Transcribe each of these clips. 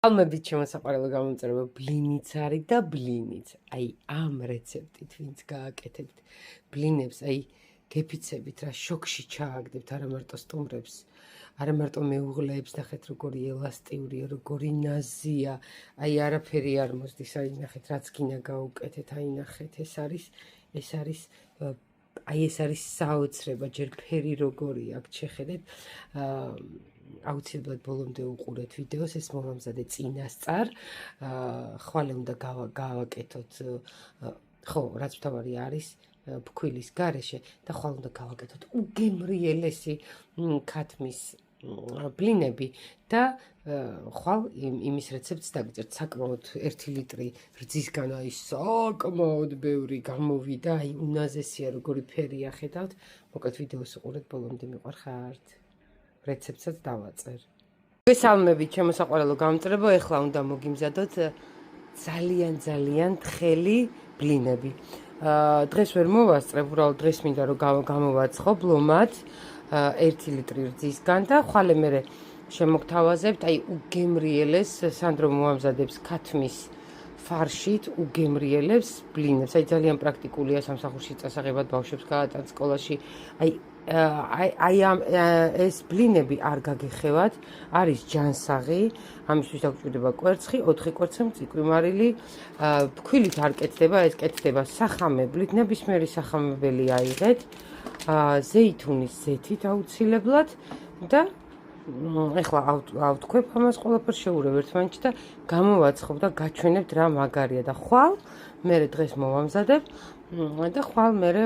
Almebit შემოსაყვარელო გამომწერება ბლინიც არის და ბლინიც. აი ამ რეცეპტით ვინც გააკეთებთ ბლინებს, აი გეფიცებით რა შოქში ჩააგდებთ არა მარტო სტუმრებს, არა მარტო მეუღლეებს, ნახეთ როგორი ელასტიურია, როგორი ნაზია, აი არაფერი არ მოსდის, აი ნახეთ რაც გინდა გაუკეთეთ, აი ნახეთ ეს არის აი ეს არის საოცრება, ჯერ ფერი როგორი აქვს, შეხედეთ. აუცილებლად ბოლომდე უყურეთ ვიდეოს, ეს მომამზადე წინასწარ, ხვალე უნდა გავაკეთოთ, ხო, რაც მთავარი არის ფქვილის გარეშე და ხვალ უნდა გავაკეთოთ უგემრიელესი ქათმის ბლინები და ხვალ იმის რეცეპტს დაგიწერთ, საკმაოდ 1 ლიტრი რძისგან აი საკმაოდ ბევრი გამოვიდა, აი უნაზესია როგორი ფერია ხედავთ, მოკლედ ვიდეოს უყურეთ ბოლომდე მიყვარხართ. რეცეპტსაც დავაწერ. მოგესალმებით შემოსაყვარელო გამომწერებო, ეხლა უნდა მოგიმზადოთ ძალიან თხელი ბლინები. დღეს ვერ მოვასწრებ, უბრალოდ დღეს მინდა რომ გამოვაცხობ ლომად 1 ლიტრი რძისგან და ხვალე მერე შემოგთავაზებთ, აი უგემრიელეს სანდრო მოამზადებს ქათმის ფარშით უგემრიელებს ბლინებს. აი ძალიან პრაქტიკულია სამსახურში წასაღებად ბავშვებს გაატანთ სკოლაში. აი ეს ბლინები არ გაგეხევათ, არის ჯანსაღი, ამისთვის დაგჭირდება კვერცხი, 4 კვერცხი, მწიკვი მარილი, ფქვილით არ კეთდება, ეს კეთდება სახამებლით, ნებისმიერი სახამებელი აიღეთ, ზეითუნის ზეთით აუცილებლად და ეხლა ავთქვებ ამას ყველაფერს შევურევ ერთმანეთში და გამოვაცხობ და გაჩვენებთ რა მაგარია და ხვალ მერე დღეს მოვამზადებ და ხვალ მერე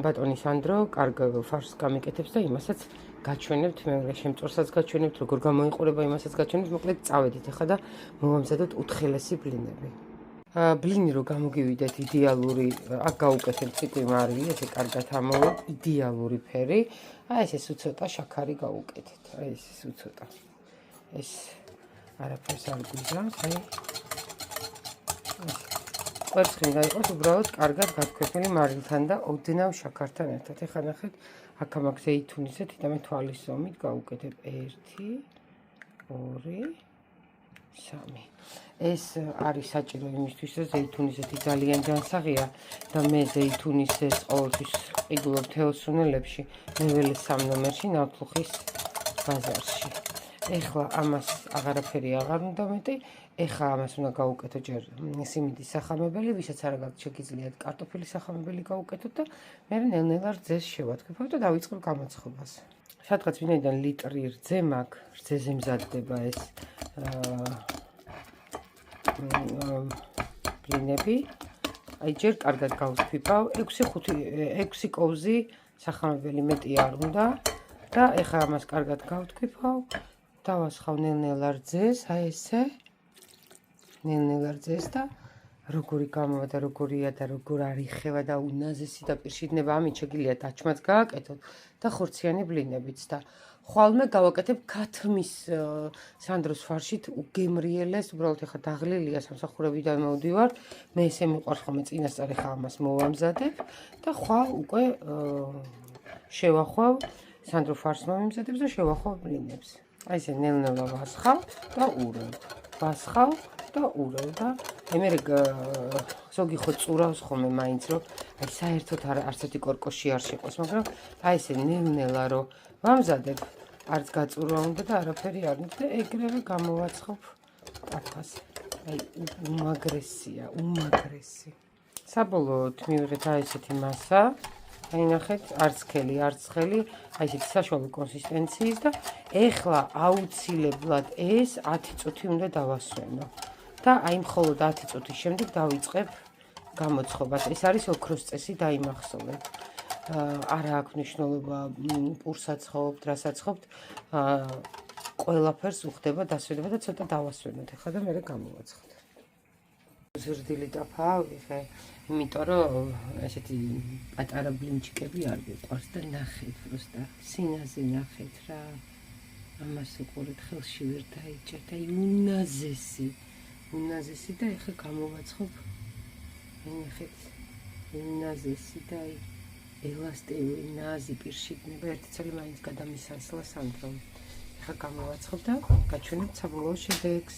ბატონი სანდრო კარგ ფარშს გამიკეთებს და იმასაც გაჩვენებთ, მეორე შემწორსაც გაჩვენებთ, როგორ გამოიყურება იმასაც გაჩვენებთ, მოკლედ წავედით ახლა და მოვამზადოთ უთხელესი ბლინები. ბლინი რო გამოგივიდეთ იდეალური, აქ გაუკეთებ ციკვი მარილი, ესე კარგად ამოვა, იდეალური ფერი. აი ეს უცოტა შაქარი გაუკეთეთ. აი ეს უცოტა. ეს არაფერს არ გვიზამს, აი. კვერცხი უნდა იყოს უბრალოდ კარგად გათქვეფილი მარილთან და ოდნავ შაქართან ერთად. ეხლა ნახეთ, აქ მაქვს ზეითუნის ზეთი და მე თვალის ზომით გავუკეთებ 1 2 3 ეს არის საჭირო იმისთვის, რომ ზეითუნის ზეთი ძალიან ჯანსაღია და მე ზეითუნის ზეთს ყოველთვის ყიდულობ თეოსუნელებში, მეველე 3 ნომერში ნავთლუხის ბაზარში. ეხლა ამას აღარაფერი აღარ უნდა მეტი, ეხლა ამას უნდა გავუკეთო ჯერ სიმინდის სახამებელი, ვისაც არ გაქვთ შეგიძლიათ კარტოფილის სახამებელი გავუკეთოთ და მე ნელ-ნელა რძეს შევათქვიფავ და დავიწყებ გამოცხობას. სადღაც ვინაიდან ლიტრი რძე მაქვს, რძეზე მზადდება ეს ბლინები, აი ჯერ კარგად გავთქვიფავ, 6 კოვზი სახამებელი მეტი არ უნდა და ეხლა ამას კარგად გავთქვიფავ, დავასხავ ნელ-ნელა რძეს, აი ესე ნელ-ნელა რძეს და როგორი გამოვა და როგორია და როგორ არიხევა და უნაზესი და პირშიდნება, ამით შეგიძლიათ დაჩმაც გააკეთოთ და ხორციანი ბლინებიც და ხვალმე გავაკეთებ ქათმის სანდროს ფარშით უგემრიელეს, უბრალოდ ეხლა დაღლილია სამსახურებიდან მოვდივარ, მე ესე მიყვარს ხოლმე წინასწარ ეხლა ამას მოვამზადებ და ხვალ უკვე შევახვევ სანდრო ფარშს მომიმზადებს და შევახვევ ბლინებს. აი ესე ნელ-ნელა ვასხავ და ურევ. ვასხავ და ურევ და მე ზოგი ხო წურავს ხოლმე მაინც რომ აი საერთოდ არც ერთი კორკოში არ შეყოს, მაგრამ აი ესე ნელ-ნელა რომ ვამზადებ, არც გაწურვა უნდა და არაფერი არ უნდა და ეგრევე გამოვაცხობ ტაფას. აი უმაგრესია, უმაგრესი. საბოლოოდ მივიღეთ აი ესეთი მასა. აი ნახეთ, არც სქელი, არც ცხელი, აი ესეთი საშუალო კონსისტენციის და ეხლა აუცილებლად ეს 10 წუთი უნდა დავასვენო. და აი მხოლოდ 10 წუთის შემდეგ დავიწყებ გამოცხობას. ეს არის ოქროს წესი დაიმახსოვრეთ. არა აქვს მნიშვნელობა პურს აცხობთ, რას აცხობთ, ყველაფერს უხდება დასვენება და ცოტა დავასვენოთ ახლა და მერე გამოვაცხოთ. ზრდილი ტაფა ვიღე, იმიტომ რომ ესეთი პატარა ბლინჩიკები არ გიყვარს და ნახეთ, პროსტა სინაზე ნახეთ რა. ამას უყურეთ, ხელში ვერ დაიჭერთ, აი უნაზესი და ეხლა გამოვაცხობ. ნახეთ, უნაზესი და აი ელასტიური ნაზი პირშიდნება, ერთი წელი მაინც გადამისასლა სანდრომ. ეხლა გამოვაცხობ და გაჩვენებთ საბოლოო შედეგს.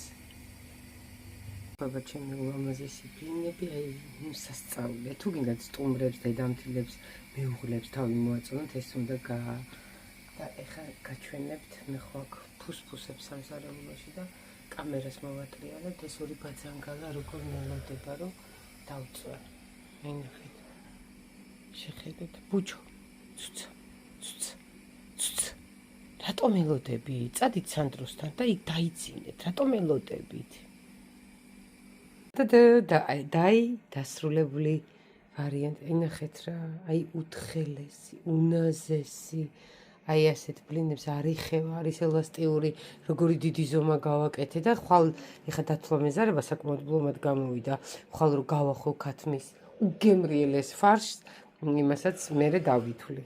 ხება ჩემი ულამაზესი ბლინები, აი სასწაულია. თუ გინდათ სტუმრებს, დედამთილებს, მეუღლებს თავი მოაწონოთ, ეს უნდა და ეხლა გაჩვენებთ, მე ხო აქ ფუსფუსებს სამზარეულოში და კამერას მოვატრიალებთ, ეს ორი ბაძანგალა როგორ მელოდება, რომ დავწვე. აი ნახეთ. შეხედეთ, ბუჩო. ცუც. რატო მელოდები? წადით სანდროსთან და იქ დაიცინეთ. რატო მელოდებით? დაი დასრულებული ვარიანტი. აი ნახეთ რა, აი უთხელესი, უნაზესი. აი ასეთ ბლინებს არ იხევა, არის ელასტიური, როგორი დიდი ზომა გავაკეთე და ხვალ ეხა დათვლა მეზარება საკმაოდ ბლომად გამოვიდა. ხვალ რო გავახო ქათმის უგემრიელეს ფარშს, იმასაც მერე დავითვლი.